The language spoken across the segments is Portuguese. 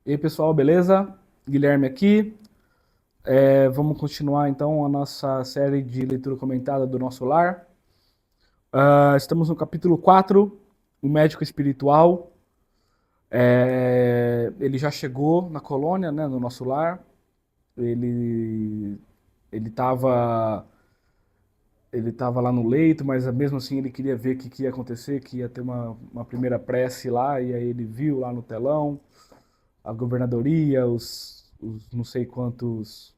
E aí, pessoal, beleza? Guilherme aqui. Vamos continuar então a nossa série de leitura comentada do Nosso Lar. Estamos no capítulo 4, o médico espiritual. Ele já chegou na colônia, né, no Nosso Lar. Ele ele estava ele tava lá no leito, mas mesmo assim ele queria ver o que ia acontecer, que ia ter uma primeira prece lá, e aí ele viu lá no telão a governadoria, os não sei quantos.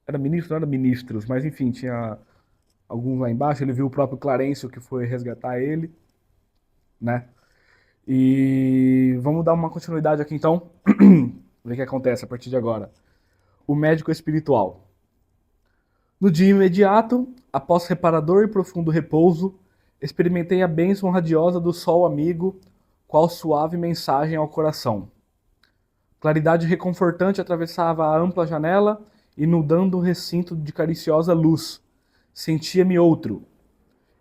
Era ministro, não era ministros, mas enfim, tinha alguns lá embaixo. Ele viu o próprio Clarencio que foi resgatar ele, né? E vamos dar uma continuidade aqui então, ver o que acontece a partir de agora. O médico espiritual. No dia imediato, após reparador e profundo repouso, experimentei a bênção radiosa do sol amigo, qual suave mensagem ao coração. Claridade reconfortante atravessava a ampla janela, inundando o recinto de cariciosa luz. Sentia-me outro.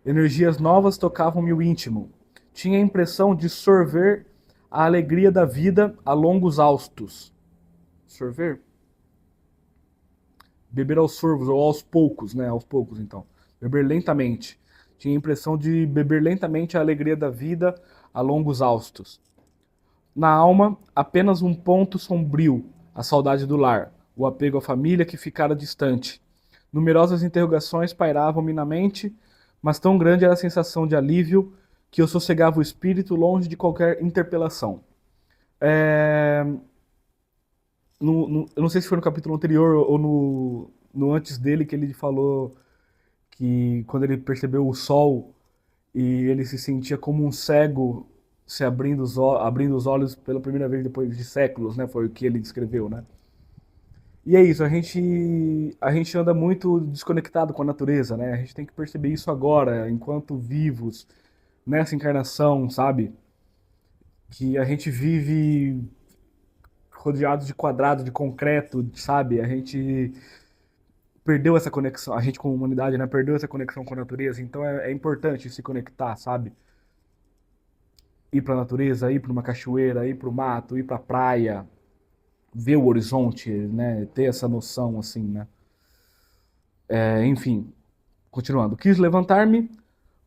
Energias novas tocavam-me o íntimo. Tinha a impressão de sorver a alegria da vida a longos haustos. Sorver? Beber aos sorvos, ou aos poucos, né? Aos poucos, então. Beber lentamente. Tinha a impressão de beber lentamente a alegria da vida a longos haustos. Na alma, apenas um ponto sombrio, a saudade do lar, o apego à família que ficara distante. Numerosas interrogações pairavam-me na mente, mas tão grande era a sensação de alívio que eu sossegava o espírito longe de qualquer interpelação. É, eu não sei se foi no capítulo anterior ou no antes dele que ele falou que quando ele percebeu o sol e ele se sentia como um cego se abrindo os olhos pela primeira vez depois de séculos, né? Foi o que ele descreveu, né? E é isso, a gente anda muito desconectado com a natureza, né? A gente tem que perceber isso agora, enquanto vivos, nessa encarnação, sabe? Que a gente vive rodeado de quadrado, de concreto, sabe? A gente perdeu essa conexão, a gente como humanidade, né? Perdeu essa conexão com a natureza, então é importante se conectar, sabe? Ir pra natureza, ir pra uma cachoeira, ir pro mato, ir pra praia, ver o horizonte, né? Ter essa noção, assim, né? Enfim, continuando. Quis levantar-me,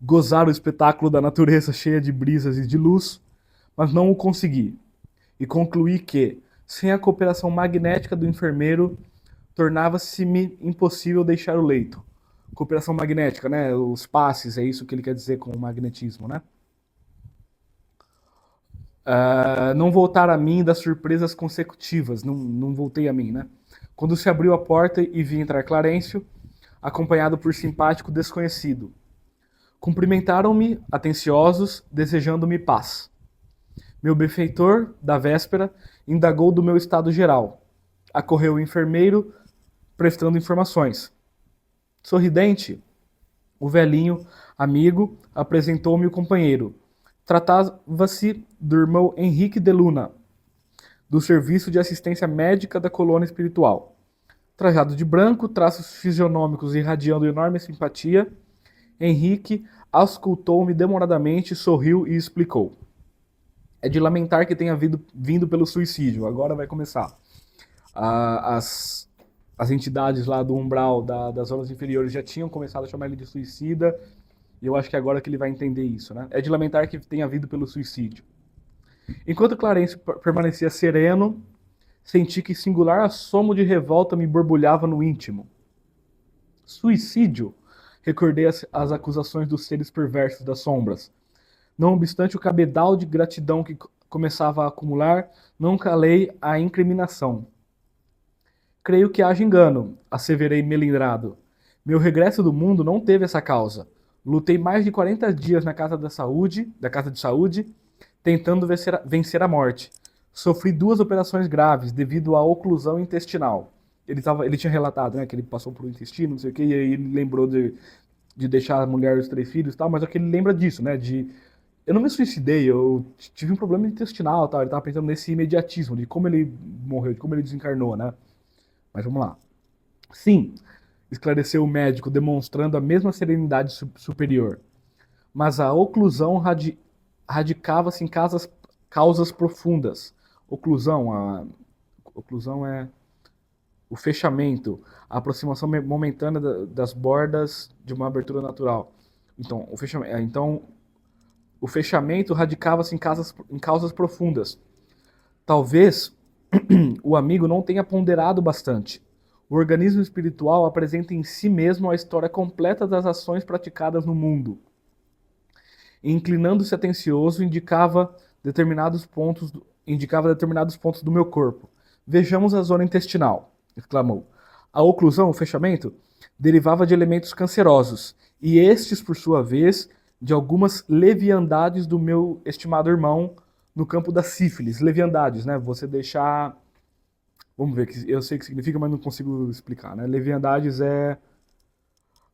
gozar o espetáculo da natureza cheia de brisas e de luz, mas não o consegui. E concluí que, sem a cooperação magnética do enfermeiro, tornava-se-me impossível deixar o leito. Cooperação magnética, né? Os passes, é isso que ele quer dizer com o magnetismo, né? Não voltar a mim das surpresas consecutivas, não voltei a mim, né? Quando se abriu a porta e vi entrar Clarencio, acompanhado por simpático desconhecido. Cumprimentaram-me, atenciosos, desejando-me paz. Meu benfeitor, da véspera, indagou do meu estado geral. Acorreu o enfermeiro, prestando informações. Sorridente, o velhinho, amigo, apresentou-me o companheiro. Tratava-se do irmão Henrique de Luna, do Serviço de Assistência Médica da Colônia Espiritual. Trajado de branco, traços fisionômicos irradiando enorme simpatia, Henrique auscultou-me demoradamente, sorriu e explicou. É de lamentar que tenha vindo pelo suicídio. Agora vai começar. As, as entidades lá do umbral das zonas inferiores já tinham começado a chamar ele de suicida, e eu acho que agora que ele vai entender isso, né? É de lamentar que tenha vindo pelo suicídio. Enquanto Clarence permanecia sereno, senti que singular assomo de revolta me borbulhava no íntimo. Suicídio? Recordei as acusações dos seres perversos das sombras. Não obstante o cabedal de gratidão que começava a acumular, não calei a incriminação. Creio que haja engano, asseverei melindrado. Meu regresso do mundo não teve essa causa. Lutei mais de 40 dias na casa de saúde, tentando vencer a morte. Sofri 2 operações graves devido à oclusão intestinal. Ele tinha relatado, né, que ele passou por um intestino, não sei o que, e aí ele lembrou de deixar a mulher e os 3 filhos e tal, mas é que ele lembra disso, né, eu não me suicidei, eu tive um problema intestinal, tal. Ele tava pensando nesse imediatismo, de como ele morreu, de como ele desencarnou, né? Mas vamos lá. Sim, esclareceu o médico, demonstrando a mesma serenidade superior. Mas a oclusão radicava-se em causas profundas, oclusão. A oclusão é o fechamento, a aproximação momentânea das bordas de uma abertura natural. Então, o fechamento radicava-se em causas profundas. Talvez o amigo não tenha ponderado bastante. O organismo espiritual apresenta em si mesmo a história completa das ações praticadas no mundo. E, inclinando-se atencioso, indicava determinados pontos do meu corpo. Vejamos a zona intestinal, exclamou. A oclusão, o fechamento, derivava de elementos cancerosos, e estes, por sua vez, de algumas leviandades do meu estimado irmão no campo da sífilis. Leviandades, né? Você deixar... Vamos ver, eu sei o que significa, mas não consigo explicar, né? Leviandades é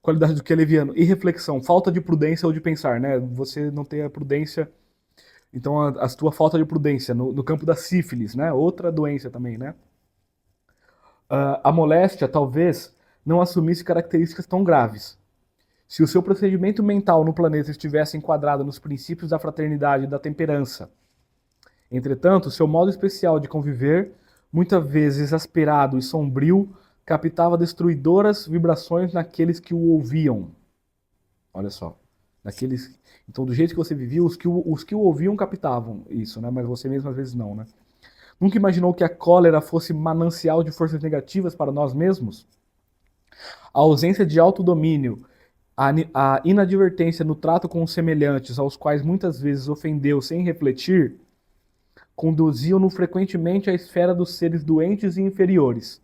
qualidade do que é leviano. Irreflexão, falta de prudência ou de pensar, né? Você não tem a prudência, então a tua falta de prudência no campo da sífilis, né? Outra doença também, né? A moléstia talvez não assumisse características tão graves. Se o seu procedimento mental no planeta estivesse enquadrado nos princípios da fraternidade e da temperança, entretanto, seu modo especial de conviver, muitas vezes exasperado e sombrio, captava destruidoras vibrações naqueles que o ouviam. Olha só. Então, do jeito que você vivia, os que o ouviam captavam isso, né? Mas você mesmo às vezes não, né? Nunca imaginou que a cólera fosse manancial de forças negativas para nós mesmos? A ausência de autodomínio, a inadvertência no trato com os semelhantes, aos quais muitas vezes ofendeu sem refletir, conduziam-no frequentemente à esfera dos seres doentes e inferiores.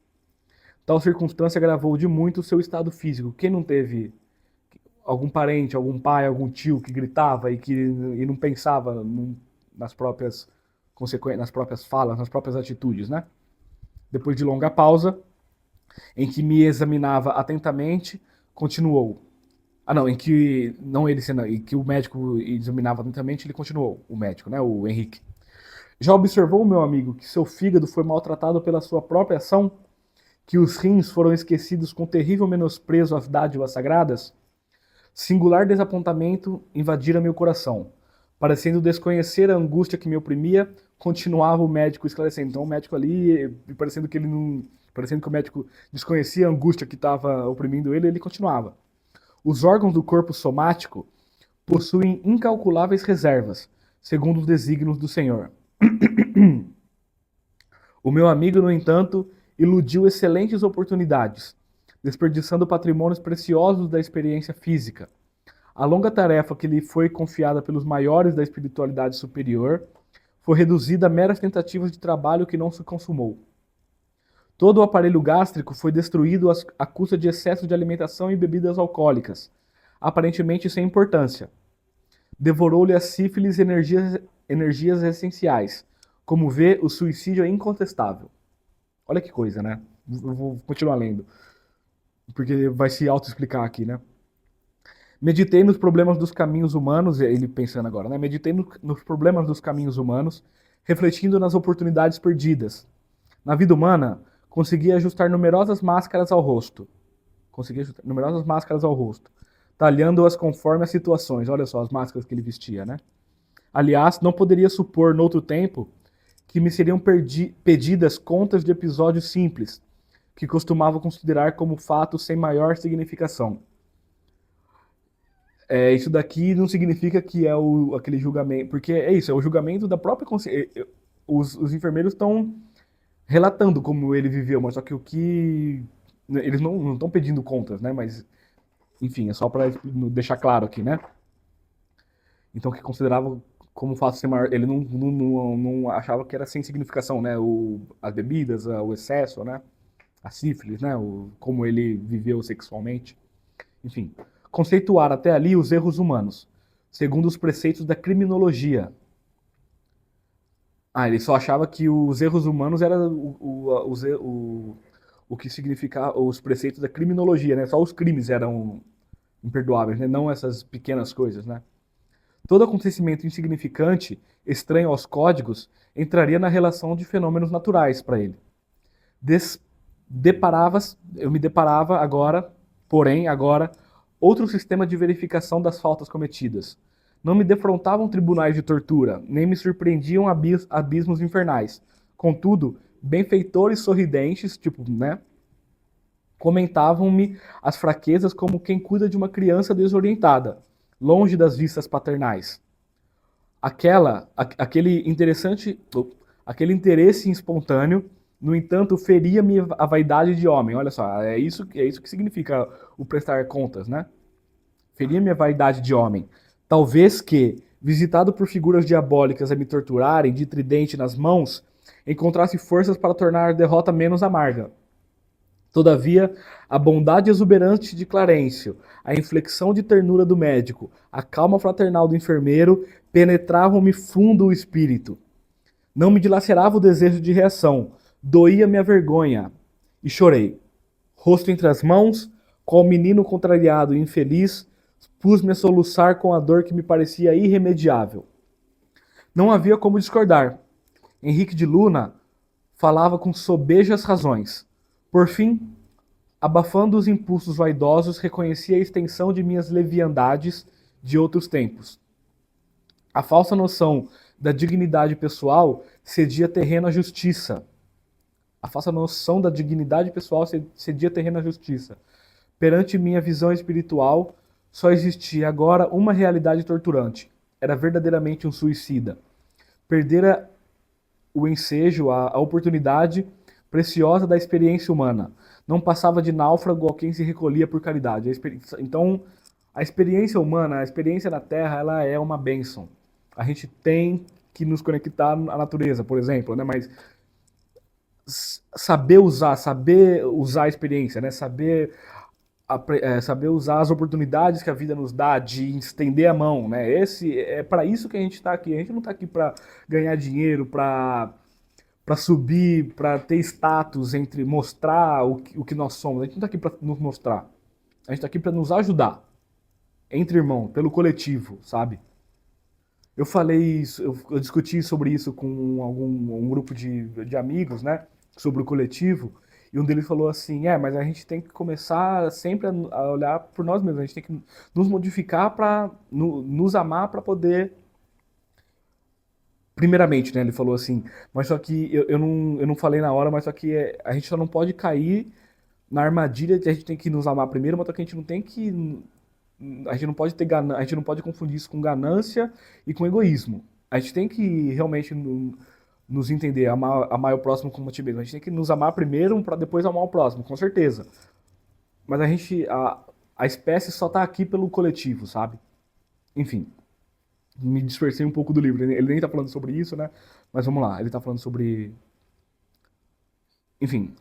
Tal circunstância agravou de muito o seu estado físico. Quem não teve algum parente, algum pai, algum tio que gritava e não pensava nas próprias consequências, nas próprias falas, nas próprias atitudes, né? Depois de longa pausa, em que me examinava atentamente, continuou. Em que não ele, em que o médico examinava atentamente, ele continuou, o médico, né, o Henrique. Já observou, meu amigo, que seu fígado foi maltratado pela sua própria ação? Que os rins foram esquecidos com terrível menosprezo às dádivas sagradas? Singular desapontamento invadira meu coração. Parecendo desconhecer a angústia que me oprimia, continuava o médico esclarecendo. Então o médico ali, parecendo que o médico desconhecia a angústia que estava oprimindo ele, ele continuava. Os órgãos do corpo somático possuem incalculáveis reservas, segundo os desígnios do Senhor. O meu amigo, no entanto, iludiu excelentes oportunidades, desperdiçando patrimônios preciosos da experiência física. A longa tarefa que lhe foi confiada pelos maiores da espiritualidade superior foi reduzida a meras tentativas de trabalho que não se consumou. Todo o aparelho gástrico foi destruído à custa de excesso de alimentação e bebidas alcoólicas, aparentemente sem importância. Devorou-lhe a sífilis energias essenciais. Como vê, o suicídio é incontestável. Olha que coisa, né? Eu vou continuar lendo, porque vai se autoexplicar aqui, né? Meditei nos problemas dos caminhos humanos, ele pensando agora, né? Meditei nos problemas dos caminhos humanos, refletindo nas oportunidades perdidas. Na vida humana, consegui ajustar numerosas máscaras ao rosto. Talhando-as conforme as situações. Olha só as máscaras que ele vestia, né? Aliás, não poderia supor, noutro tempo, que me seriam pedidas contas de episódios simples, que costumava considerar como fatos sem maior significação. Isso daqui não significa que é aquele julgamento, porque é isso, é o julgamento da própria consciência. Os enfermeiros estão relatando como ele viveu, mas só que eles não estão pedindo contas, né? Mas, enfim, é só para deixar claro aqui, né? Então, que considerava como fato sem maior... Ele não achava que era sem significação, né? As bebidas, o excesso, né? A sífilis, né? Como ele viveu sexualmente. Enfim, conceituar até ali os erros humanos, segundo os preceitos da criminologia. Ele só achava que os erros humanos eram o que significava os preceitos da criminologia, né? Só os crimes eram imperdoáveis, né? Não essas pequenas coisas, né? Todo acontecimento insignificante, estranho aos códigos, entraria na relação de fenômenos naturais para ele. Eu me deparava agora, outro sistema de verificação das faltas cometidas. Não me defrontavam tribunais de tortura, nem me surpreendiam abismos infernais, Contudo, benfeitores sorridentes, tipo, né, comentavam-me as fraquezas como quem cuida de uma criança desorientada, longe das vistas paternais. Aquele aquele interesse espontâneo, no entanto, feria-me a vaidade de homem. Olha só, é isso que significa o prestar contas, né? Feria-me a vaidade de homem. Talvez que, visitado por figuras diabólicas a me torturarem, de tridente nas mãos, encontrasse forças para tornar a derrota menos amarga. Todavia, a bondade exuberante de Clarencio, a inflexão de ternura do médico, a calma fraternal do enfermeiro penetravam-me fundo o espírito. Não me dilacerava o desejo de reação, doía-me a vergonha, e chorei. Rosto entre as mãos, qual menino contrariado e infeliz, pus-me a soluçar com a dor que me parecia irremediável. Não havia como discordar. Henrique de Luna falava com sobejas razões. Por fim, abafando os impulsos vaidosos, reconheci a extensão de minhas leviandades de outros tempos. A falsa noção da dignidade pessoal cedia terreno à justiça. A falsa noção da dignidade pessoal cedia terreno à justiça. Perante minha visão espiritual, só existia agora uma realidade torturante. Era verdadeiramente um suicida. Perdera o ensejo, a oportunidade preciosa da experiência humana. Não passava de náufrago a quem se recolhia por caridade. Então, a experiência humana, a experiência na Terra, ela é uma bênção. A gente tem que nos conectar à natureza, por exemplo, né? Mas saber usar a experiência, né? Saber usar as oportunidades que a vida nos dá de estender a mão, né? Esse é para isso que a gente está aqui. A gente não está aqui para ganhar dinheiro, para subir, para ter status, entre mostrar o que nós somos. A gente não está aqui para nos mostrar. A gente está aqui para nos ajudar, entre irmãos, pelo coletivo, sabe? Eu falei isso, eu discuti sobre isso com um grupo de amigos, né? Sobre o coletivo. E um deles falou assim: mas a gente tem que começar sempre a olhar por nós mesmos. A gente tem que nos modificar para nos amar para poder. Primeiramente, né? Ele falou assim, mas só que eu não falei na hora, mas só que a gente só não pode cair na armadilha de a gente tem que nos amar primeiro, mas só que a gente não tem que. A gente não pode a gente não pode confundir isso com ganância e com egoísmo. A gente tem que realmente nos entender, amar o próximo como a ti mesmo. A gente tem que nos amar primeiro para depois amar o próximo, com certeza. Mas a espécie só tá aqui pelo coletivo, sabe? Enfim, me dispersei um pouco do livro. Ele nem tá falando sobre isso, né? Mas vamos lá, ele tá falando sobre. Enfim,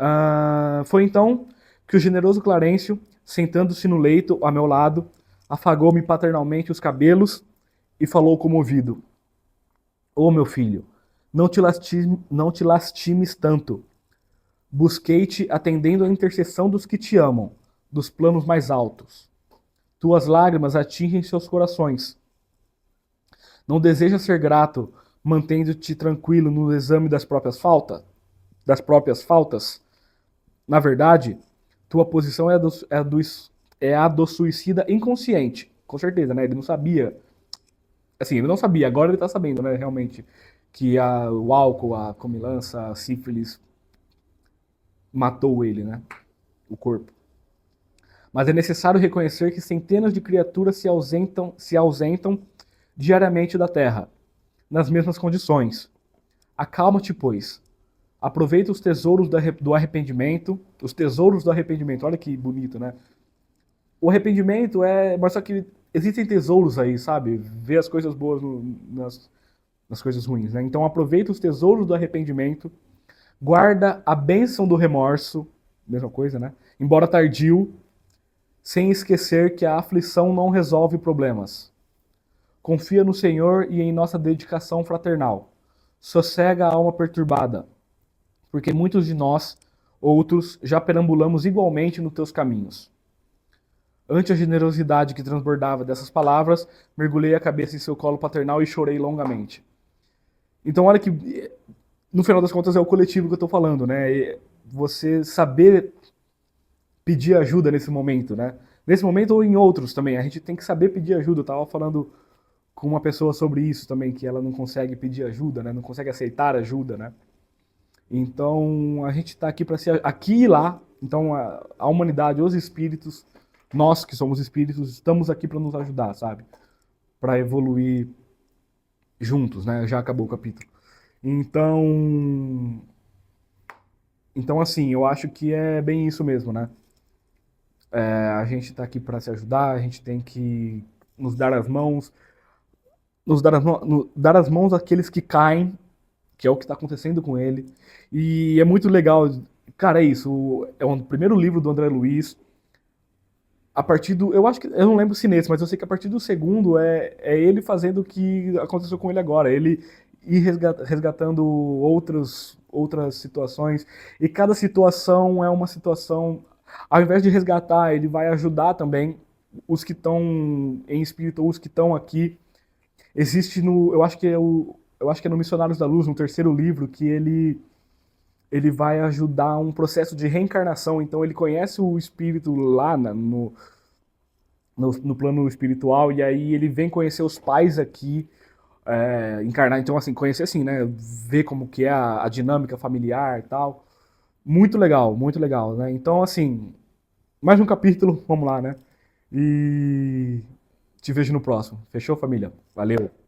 foi então que o generoso Clarencio, sentando-se no leito a meu lado, afagou-me paternalmente os cabelos e falou comovido: Ô meu filho, não te lastimes tanto. Busquei-te atendendo à intercessão dos que te amam, dos planos mais altos. Tuas lágrimas atingem seus corações. Não desejas ser grato, mantendo-te tranquilo no exame das próprias faltas? Na verdade, tua posição é a do suicida inconsciente. Com certeza, né? Ele não sabia. Assim, ele não sabia, agora ele tá sabendo, né? Realmente. Que o álcool, a comilança, a sífilis matou ele, né? O corpo. Mas é necessário reconhecer que centenas de criaturas se ausentam diariamente da Terra, nas mesmas condições. Acalma-te, pois. Aproveita os tesouros do arrependimento. Os tesouros do arrependimento, olha que bonito, né? O arrependimento é. Mas só que existem tesouros aí, sabe? Ver as coisas boas nas coisas ruins, né? Então aproveita os tesouros do arrependimento, guarda a bênção do remorso, mesma coisa, né? Embora tardio, sem esquecer que a aflição não resolve problemas. Confia no Senhor e em nossa dedicação fraternal. Sossega a alma perturbada, porque muitos de nós, outros, já perambulamos igualmente nos teus caminhos. Ante a generosidade que transbordava dessas palavras, mergulhei a cabeça em seu colo paternal e chorei longamente. Então, olha que, no final das contas, é o coletivo que eu estou falando, né? E você saber pedir ajuda nesse momento, né? Nesse momento ou em outros também, a gente tem que saber pedir ajuda. Eu estava falando com uma pessoa sobre isso também, que ela não consegue pedir ajuda, né? Não consegue aceitar ajuda, né? Então, a gente está aqui para ser aqui e lá. Então, a humanidade, os espíritos, nós que somos espíritos, estamos aqui para nos ajudar, sabe? Para evoluir juntos, né? Já acabou o capítulo. Então, assim, eu acho que é bem isso mesmo, né? A gente está aqui para se ajudar, a gente tem que nos dar as mãos, dar as mãos àqueles que caem, que é o que está acontecendo com ele. E é muito legal, cara, é isso. É o primeiro livro do André Luiz. A partir do. Eu acho que. Eu não lembro se nesse, mas eu sei que a partir do segundo é ele fazendo o que aconteceu com ele agora. Ele ir resgatando outras situações. E cada situação é uma situação. Ao invés de resgatar, ele vai ajudar também os que estão em espírito ou os que estão aqui. Existe no. Eu acho que é no Missionários da Luz, no terceiro livro, que ele vai ajudar um processo de reencarnação. Então ele conhece o espírito lá no plano espiritual, e aí ele vem conhecer os pais aqui, encarnar. Então, assim, conhecer assim, né? Ver como que é a dinâmica familiar e tal. Muito legal, né? Então, assim, mais um capítulo, vamos lá, né? E te vejo no próximo. Fechou, família? Valeu!